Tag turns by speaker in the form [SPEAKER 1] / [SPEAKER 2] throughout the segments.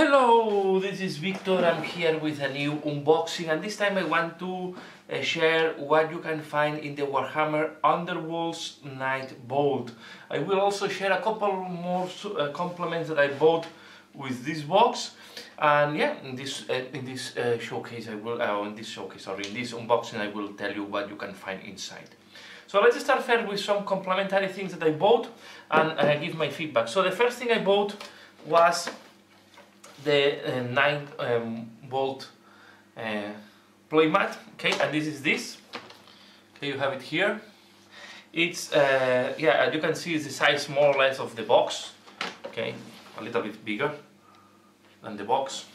[SPEAKER 1] Hello, this is Victor. I'm here with a new unboxing, and this time I want to share what you can find in the Warhammer Underworlds Nightvault. I will also share a couple more complements that I bought with this box, and yeah, in this showcase I will in this unboxing I will tell you what you can find inside. So let's start first with some complementary things that I bought and give my feedback. So the first thing I bought was the 9-volt playmat, okay, and this is this. Okay, you have it here. It's yeah, as you can see, it's the size more or less of the box. Okay, a little bit bigger than the box,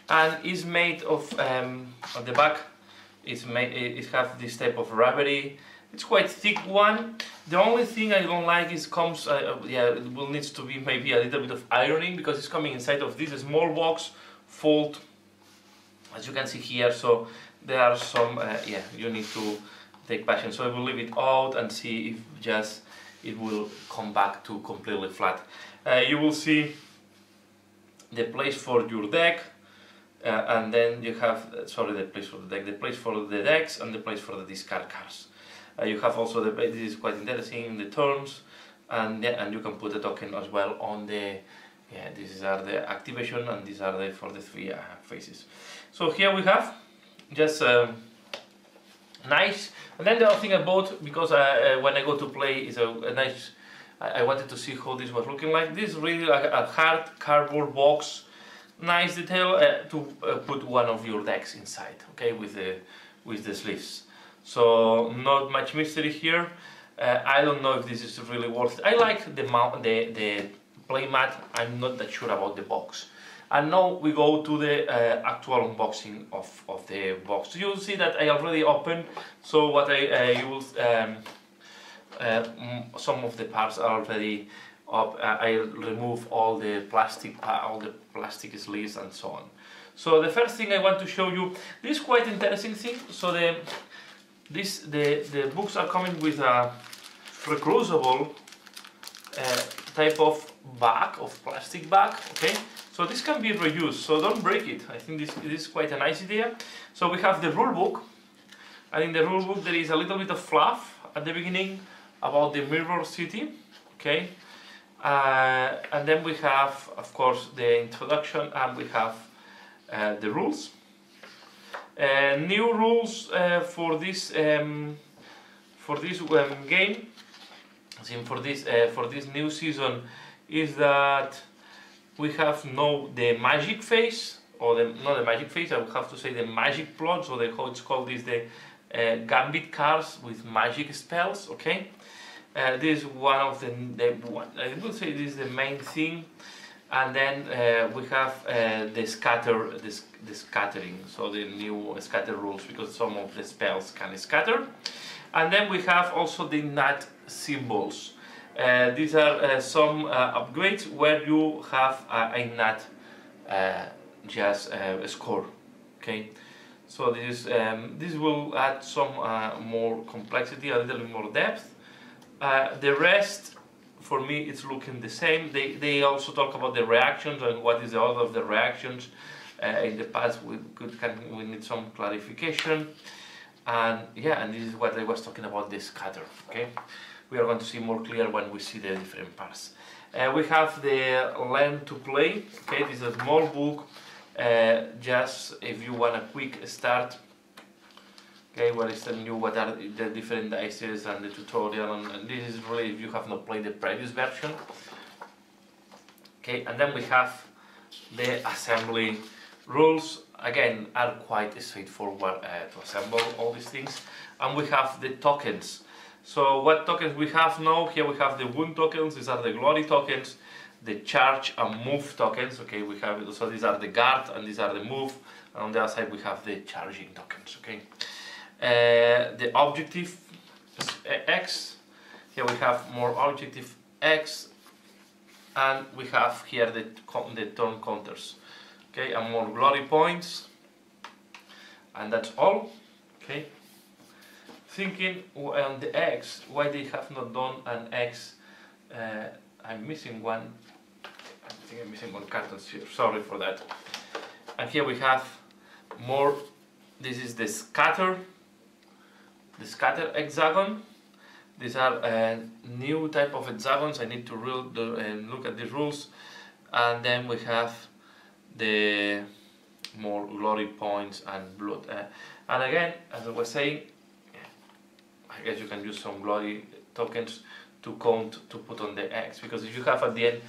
[SPEAKER 1] and is made of on the back. It has this type of rubbery. It's quite thick one. The only thing I don't like is comes, yeah, it will needs to be maybe a little bit of ironing because it's coming inside of this small box, fold, as you can see here. So there are some, yeah, you need to take patience. So I will leave it out and see if just it will come back to completely flat. You will see the place for your deck, and then you have, sorry, the place for the deck, the place for the decks, and the place for the discard cards. You have also the, this is quite interesting, the turns, and yeah, and you can put the token as well on the, yeah, these are the activation and these are the for the three phases. So here we have just nice. And then the other thing I bought, because when I go to play, is a nice, I wanted to see how this was looking like. This is really like a hard cardboard box, nice detail to put one of your decks inside, okay, with the sleeves. So not much mystery here. I don't know if this is really worth it. I like the playmat. I'm not that sure about the box. And now we go to the actual unboxing of the box. You'll see that I already opened. So what you will some of the parts are already up. I remove all the plastic sleeves and so on. So the first thing I want to show you, this quite interesting thing. So the books are coming with a reclosable type of bag, of plastic bag, okay? So this can be reused, so don't break it. I think this is quite a nice idea. So we have the rule book, and in the rule book there is a little bit of fluff at the beginning about the Mirror City, okay? And then we have, of course, the introduction, and we have the rules. New rules for this game. For this new season is that we have now the magic phase, or not the magic phase. I would have to say the magic plot. So how it's called is the gambit cards with magic spells. Okay, this is one of the one. I would say this is the main thing. And then we have the scattering, so the new scatter rules, because some of the spells can scatter. And then we have also the nut symbols. These are some upgrades where you have a nut just score. Okay, so this will add some more complexity, a little bit more depth. The rest, for me, it's looking the same. They also talk about the reactions and what is the order of the reactions. In the past, we need some clarification, and yeah, and this is what I was talking about, the scatter. Okay, we are going to see more clear when we see the different parts. We have the learn to play. Okay, this is a small book, just if you want a quick start. Okay, what is the new, what are the different dices and the tutorial, and this is really if you have not played the previous version. Okay, and then we have the assembly rules. Again, are quite straightforward to assemble all these things. And we have the tokens. So what tokens we have now? Here we have the wound tokens. These are the glory tokens, the charge and move tokens. Okay, we have, so these are the guard and these are the move. And on the other side we have the charging tokens. Okay. The objective X, here we have more objective X, and we have here the turn counters, okay, and more glory points, and that's all. Okay, thinking on the X, why they have not done an X, I'm missing one. I think I'm missing one cartons here, sorry for that. And here we have more, this is the scatter hexagon. These are new type of hexagons. I need to look at these rules. And then we have the more glory points and blood. And again, as I was saying, I guess you can use some glory tokens to count to put on the X, because if you have at the end,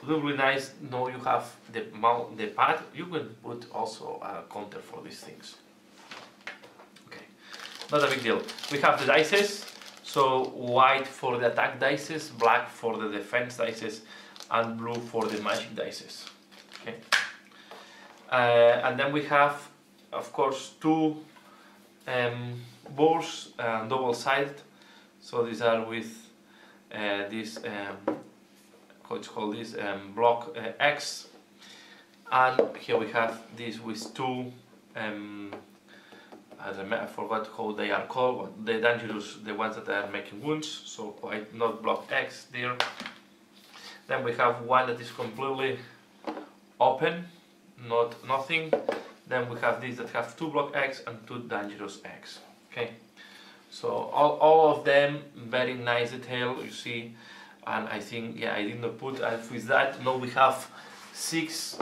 [SPEAKER 1] it will be nice. Now you have the pad. You can put also a counter for these things. Okay, not a big deal. We have the dices. So white for the attack dices, black for the defense dices, and blue for the magic dices. Okay. And then we have, of course, two boards, double-sided. So these are with this, what's called this block X, and here we have this with two. I forgot how they are called. The dangerous, the ones that are making wounds. So quite not block X there. Then we have one that is completely open, nothing. Then we have these that have two block X and two dangerous X. Okay, so all of them very nice detail, you see. And I think, yeah, I didn't put with that. Now we have six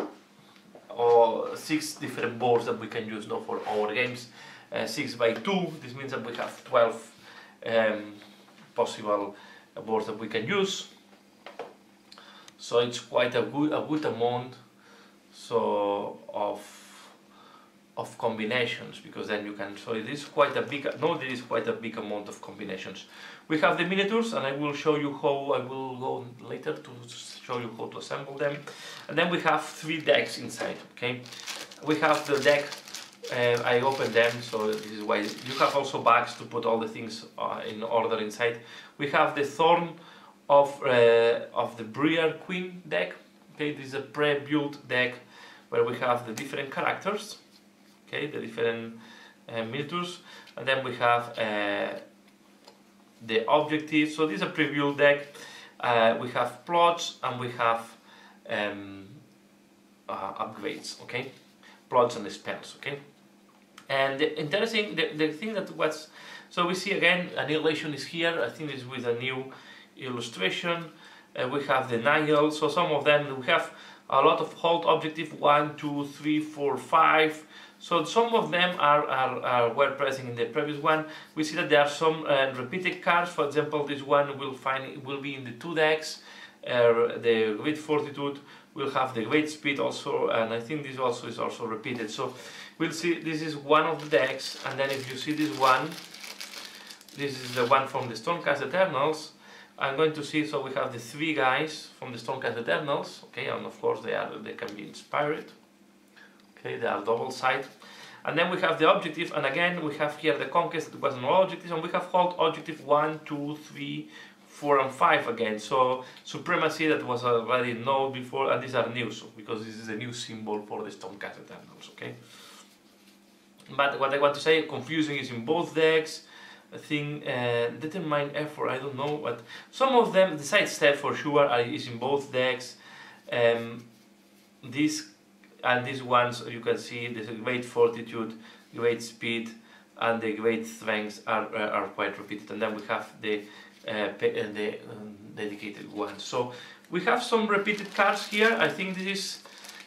[SPEAKER 1] different boards that we can use now for our games. 6 by 2. This means that we have 12 possible boards that we can use. So it's quite a good amount of combinations, because then you can. So it is quite a big. No, there is quite a big amount of combinations. We have the miniatures, and I will show you how. I will go later to show you how to assemble them. And then we have 3 decks inside. Okay, we have the deck. I opened them, so this is why you have also bags to put all the things in order inside. We have the Thorn of the Briar Queen deck. Okay, this is a pre-built deck where we have the different characters. Okay, the different miniatures, and then we have the objectives. So this is a pre-built deck. We have plots and we have upgrades. Okay, plots and spells. Okay. And the interesting, the thing that was, so we see again, Annihilation is here. I think it's with a new illustration. We have the Nigel. So some of them, we have a lot of hold objective 1, 2, 3, 4, 5. So some of them were present in the previous one. We see that there are some repeated cards. For example, this one will be in the 2 decks. The Great Fortitude will have the Great Speed also, and I think this also is also repeated. So we'll see, this is one of the decks, and then if you see this one, this is the one from the Stormcast Eternals. I'm going to see, so we have the 3 guys from the Stormcast Eternals, okay, and of course they can be inspired. Okay, they are double-sided. And then we have the objective, and again we have here the Conquest, that was an objective, and we have hold objective 1, 2, 3, 4 and 5 again. So Supremacy, that was already known before, and these are new, so because this is a new symbol for the Stormcast Eternals, okay? But what I want to say, confusing is in both decks. I think Determined Effort, I don't know, but some of them, the Sidestep for sure is in both decks. These ones, you can see the Great Fortitude, Great Speed, and the Great Strength are quite repeated. And then we have the dedicated ones. So we have some repeated cards here. I think this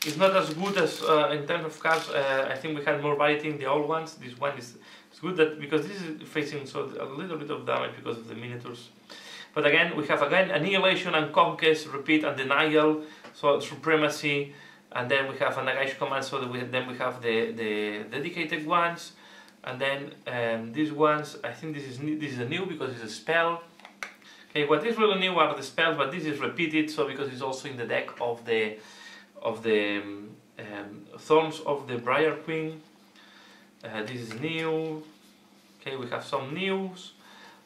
[SPEAKER 1] is not as good as in terms of cards. I think we had more variety in the old ones. This one is good that because this is facing so a little bit of damage because of the miniatures. But again, we have Annihilation and Conquest, Repeat and Denial. So Supremacy, and then we have a Nagash Command. So that we have the dedicated ones, and then these ones. I think this is a new because it's a spell. Okay, what is really new are the spells, but this is repeated. So because it's also in the deck of the Thorns of the Briar Queen. This is new. Okay, we have some news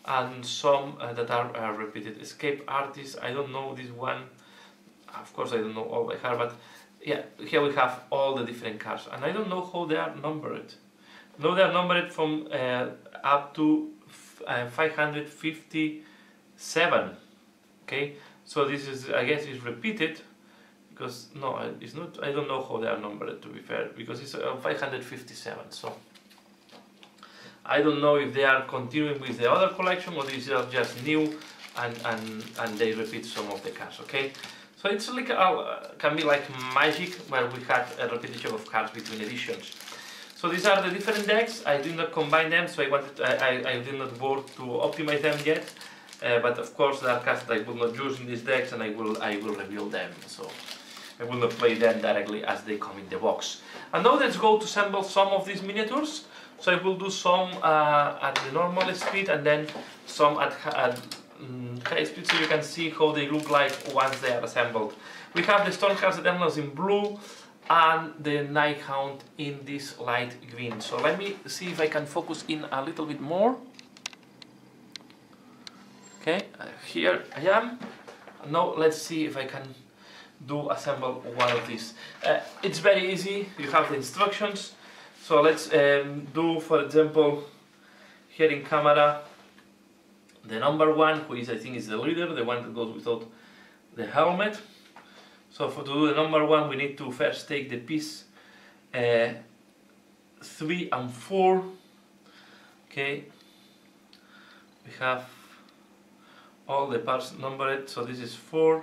[SPEAKER 1] and some that are repeated. Escape Artist, I don't know this one. Of course I don't know all by heart, but yeah, here we have all the different cards, and I don't know how they are numbered. No, they are numbered from up to 557. Okay, so this is, I guess, is repeated. because no, it's not. I don't know how they are numbered, to be fair, because it's 557. So I don't know if they are continuing with the other collection or these are just new and they repeat some of the cards. Okay, so it's like can be like Magic, where we had a repetition of cards between editions. So these are the different decks. I did not combine them, so I did not work to optimize them yet. But of course there are cards that I will not use in these decks, and I will reveal them. So I will not play them directly as they come in the box. And now let's go to assemble some of these miniatures. So I will do some at the normal speed and then some at high speed, so you can see how they look like once they are assembled. We have the Stormcast Eternals in blue and the Nighthound in this light green. So let me see if I can focus in a little bit more. Okay, here I am. Now let's see if I can assemble one of these. It's very easy. You have the instructions. So let's do, for example, here in camera, the number 1, who is, I think, is the leader, the one that goes without the helmet. So to do the number 1, we need to first take the piece 3 and 4. Okay, we have all the parts numbered, so this is 4.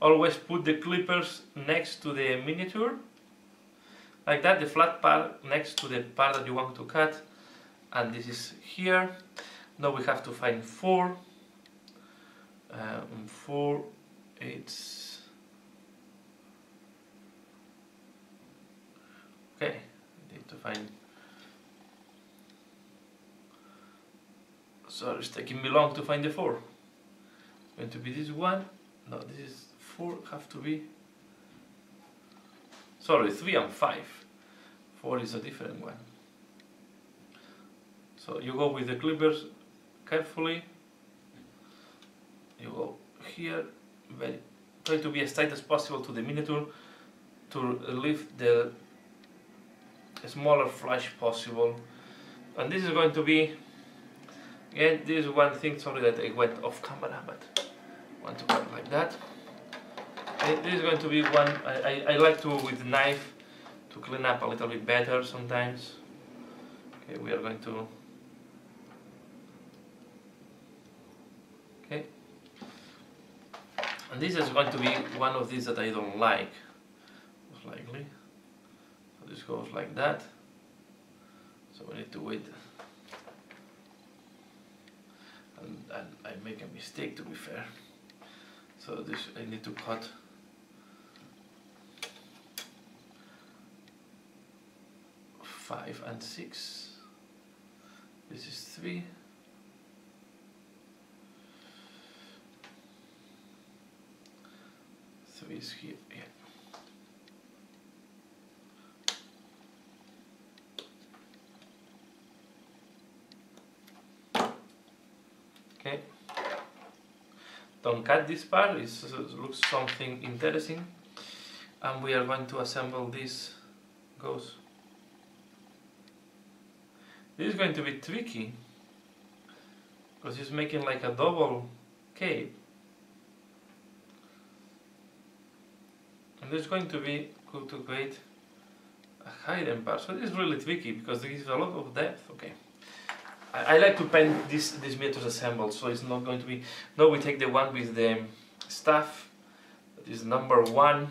[SPEAKER 1] Always put the clippers next to the miniature, like that, the flat part next to the part that you want to cut, and this is here. Now we have to find 4. 4, it's okay. Need to find. Sorry, it's taking me long to find the 4. It's going to be this one. No, this is 4. Have to be. Sorry, 3 and 5. 4 is a different one. So you go with the clippers carefully. You go here, try to be as tight as possible to the miniature to leave the smaller flash possible. And this is going to be, again, this is one thing, sorry that I went off camera, but I want to cut like that. And this is going to be one, I like to, with the knife, to clean up a little bit better sometimes. Okay, we are going to, okay. And this is going to be one of these that I don't like, most likely. So this goes like that. So we need to wait. And I make a mistake, to be fair. So this, I need to cut. Five and 6. This is 3. Is here, yeah. Okay. Don't cut this part, it looks something interesting. And we are going to assemble this ghost. This is going to be tricky because it's making like a double cape. And there's going to be good to create a hidden part. So this is really tricky because there is a lot of depth. Okay. I like to paint these miniatures assembled, so it's not going to be. Now we take the one with the staff. That is number 1.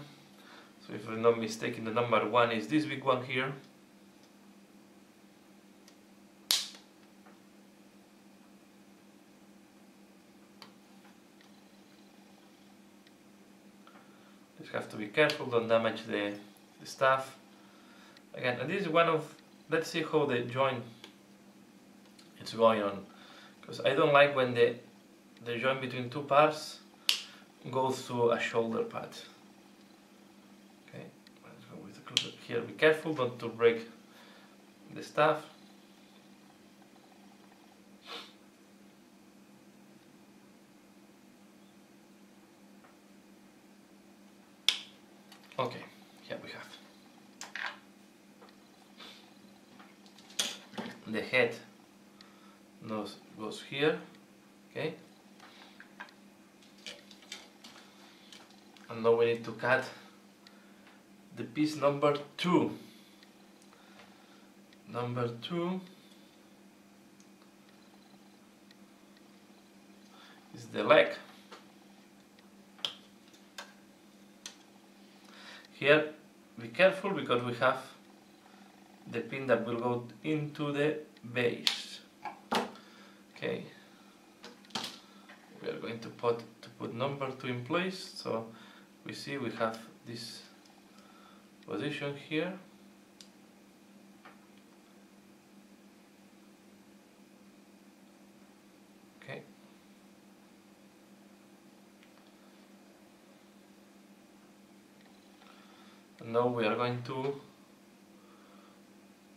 [SPEAKER 1] So if I'm not mistaken, the number 1 is this big one here. Just have to be careful, don't damage the staff. Again, and this is one of, let's see how the joint is going on. Because I don't like when the joint between 2 parts goes through a shoulder pad. Okay, let's go with the clipper here. Be careful not to break the staff. Okay, here we have the head. Nose goes here. Okay. And now we need to cut the piece number 2. Number 2 is the leg. Here, be careful because we have the pin that will go into the base. Okay, we are going to put number 2 in place. So we see we have this position here. Okay. And now we are going to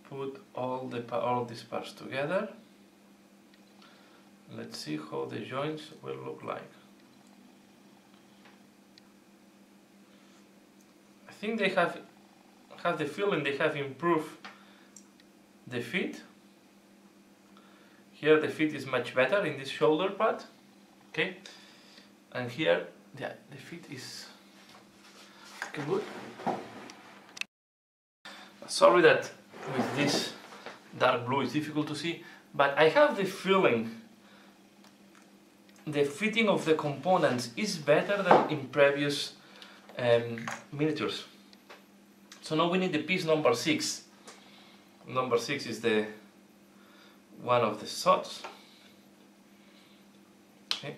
[SPEAKER 1] put all these parts together. Let's see how the joints will look like. I think they have the feeling they have improved the fit. Here the fit is much better in this shoulder part. Okay, and here the fit is looking good. Sorry that with this dark blue it's difficult to see, but I have the feeling the fitting of the components is better than in previous miniatures. So now we need the piece number 6. Number 6 is the one of the sods. Okay.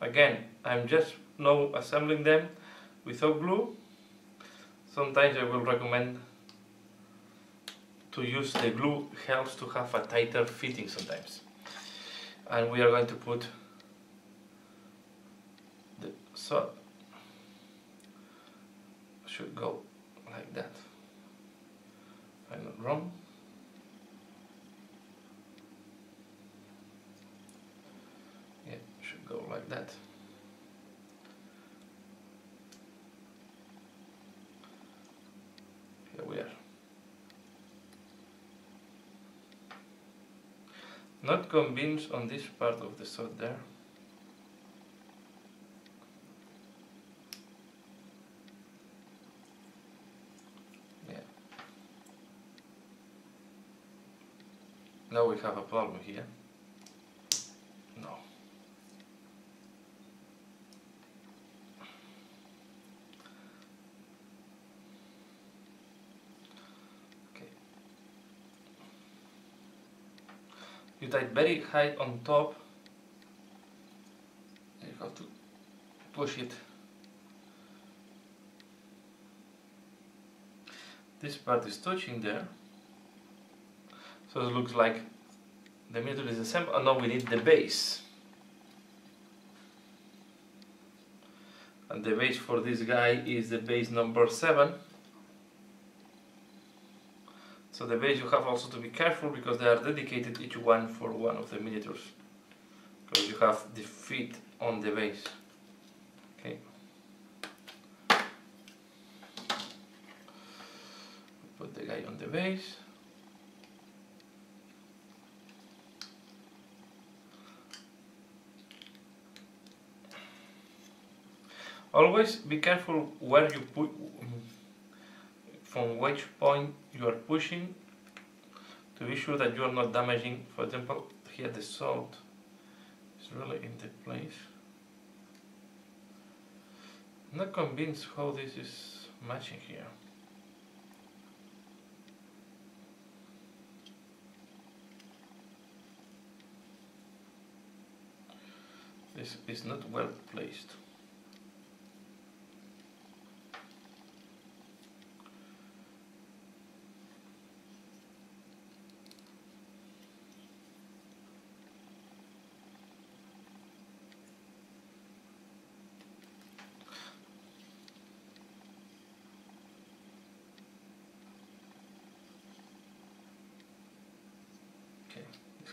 [SPEAKER 1] Again, I'm just now assembling them without glue. Sometimes I will recommend to use the glue, helps to have a tighter fitting sometimes. And we are going to put the sod. Should go like that. I'm not wrong. Yeah, should go like that. Here we are. Not convinced on this part of the sod there. Yeah. Now we have a problem here. No. You tie very high on top. You have to push it. This part is touching there. So it looks like the miniature is assembled, and now we need the base. And the base for this guy is the base number 7. So the base you have also to be careful because they are dedicated each one for one of the miniatures. Because you have the feet on the base. Okay. Put the guy on the base. Always be careful where you put, from which point you are pushing, to be sure that you are not damaging. For example, here the salt is really in the place. I'm not convinced how this is matching here. This is not well placed.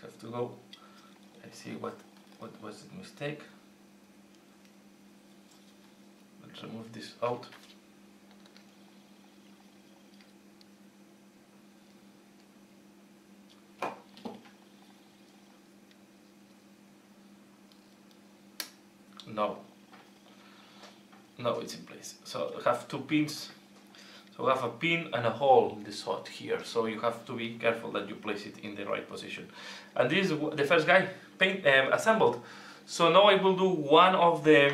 [SPEAKER 1] Have to go. I see what was the mistake. Let's remove this out. No, it's in place. So I have 2 pins. So we have a pin and a hole in the slot here. So you have to be careful that you place it in the right position. And this is the first guy assembled. So now I will do one of the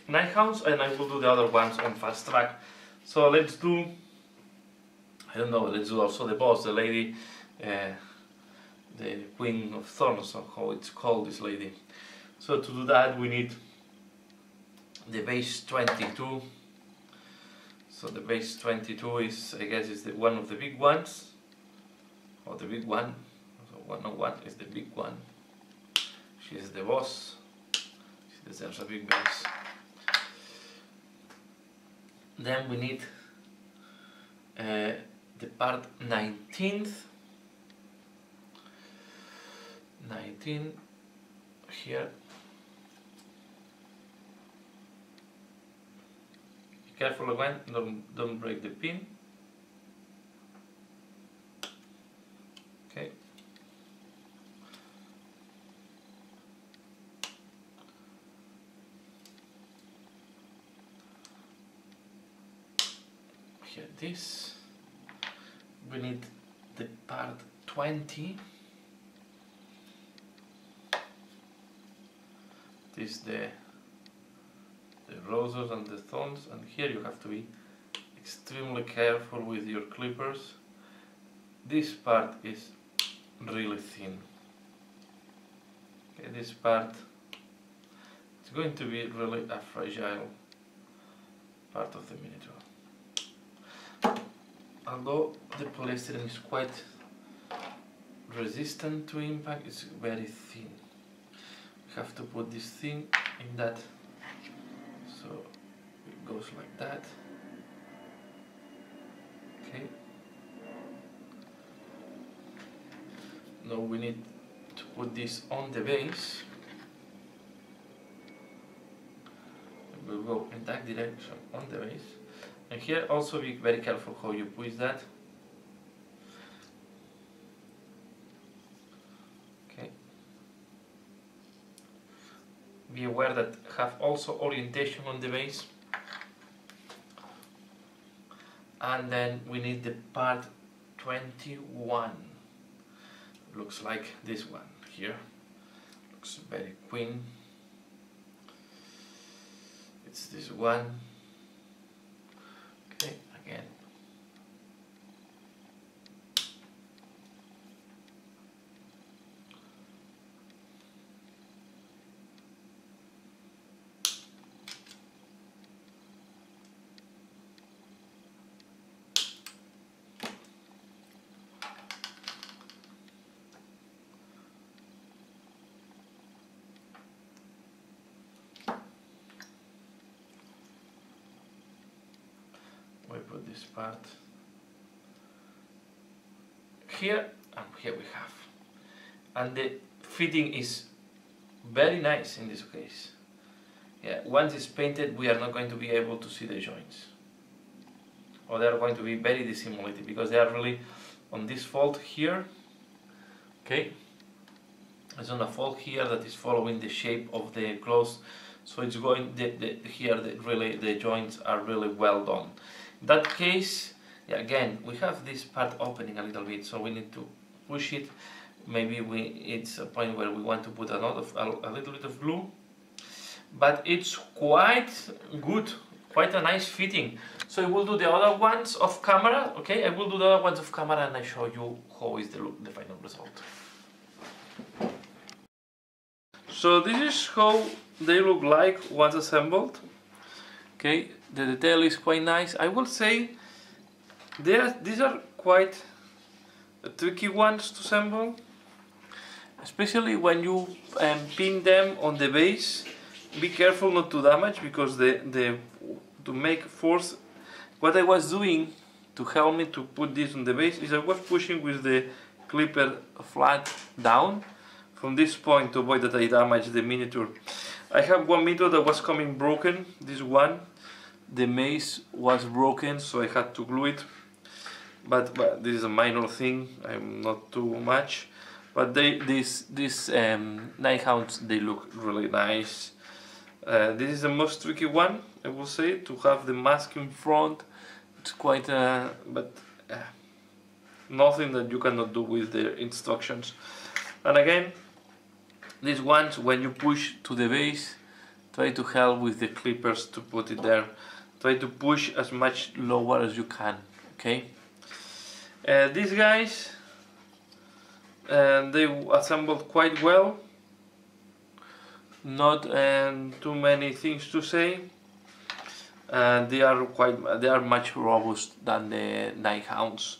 [SPEAKER 1] Nighthounds and I will do the other ones on fast track. So let's do, I don't know, let's do also the boss, the lady, the Queen of Thorns, or how it's called, this lady. So to do that we need the base 22. So the base 22 is, I guess, is one of the big ones, or the big one. So 101 is the big one. She is the boss. She deserves a big base. Then we need the part 19th. 19 here. Be careful again, don't break the pin. Okay. Here this. We need the part 20. This the roses and the thorns, and here you have to be extremely careful with your clippers. This part is really thin. Okay, this part is going to be really a fragile part of the miniature. Although the polystyrene is quite resistant to impact, it's very thin. We have to put this thing in that, so it goes like that. Okay. Now we need to put this on the base. We'll go in that direction on the base. And here also be very careful how you push that. Okay. Be aware that have also orientation on the base. And then we need the part 21. Looks like this one here. Looks very queen. It's this one. Okay, again. We put this part here, and here we have, and the fitting is very nice in this case. Yeah, once it's painted we are not going to be able to see the joints, or they are going to be very dissimulated because they are really on this fold here. Okay, it's on a fold here that is following the shape of the clothes, so it's going here really the joints are really well done. In that case, yeah, again we have this part opening a little bit, so we need to push it. Maybe it's a point where we want to put a little bit of glue, but it's quite good, quite a nice fitting. So I will do the other ones off camera. Okay, I will do the other ones off camera and I show you how is the final result. So this is how they look like once assembled. Okay, the detail is quite nice. I will say these are quite tricky ones to assemble, especially when you pin them on the base. Be careful not to damage, because to make force, what I was doing to help me to put this on the base is I was pushing with the clipper flat down from this point to avoid that I damage the miniature. I have one miniature that was coming broken, this one. The mace was broken, so I had to glue it. But this is a minor thing, I'm not too much. But these Nighthounds, they look really nice. This is the most tricky one, I will say, to have the mask in front. It's quite but nothing that you cannot do with the instructions. And again, these ones, when you push to the base, try to help with the clippers to put it there. Try to push as much lower as you can, okay? These guys, they assembled quite well. Not too many things to say. They are much robust than the Nighthounds.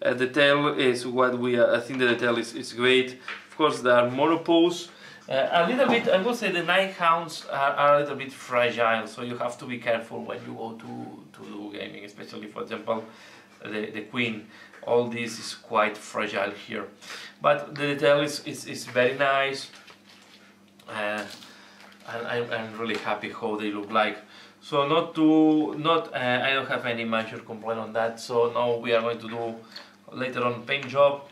[SPEAKER 1] The tail is what I think the detail is great. Of course, there are more opposed. A little bit, I will say the Nighthounds are a little bit fragile, so you have to be careful when you go to do gaming, especially, for example, the Queen. All this is quite fragile here, but the detail is very nice, and I'm really happy how they look like. So I don't have any major complaint on that. So now we are going to do later on paint job,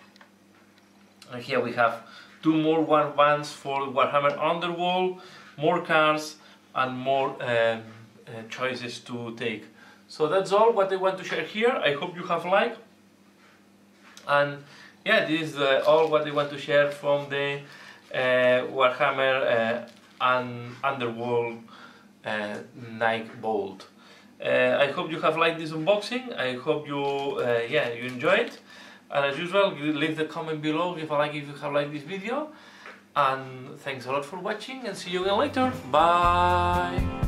[SPEAKER 1] and here we have 2 more warbands for Warhammer Underworld, more cards and more choices to take. So that's all what I want to share here. I hope you have liked, and yeah, this is all what I want to share from the Warhammer Underworld Nightvault. I hope you have liked this unboxing. I hope you you enjoy it. And as usual, leave the comment below if you have liked this video. And thanks a lot for watching, and see you again later. Bye!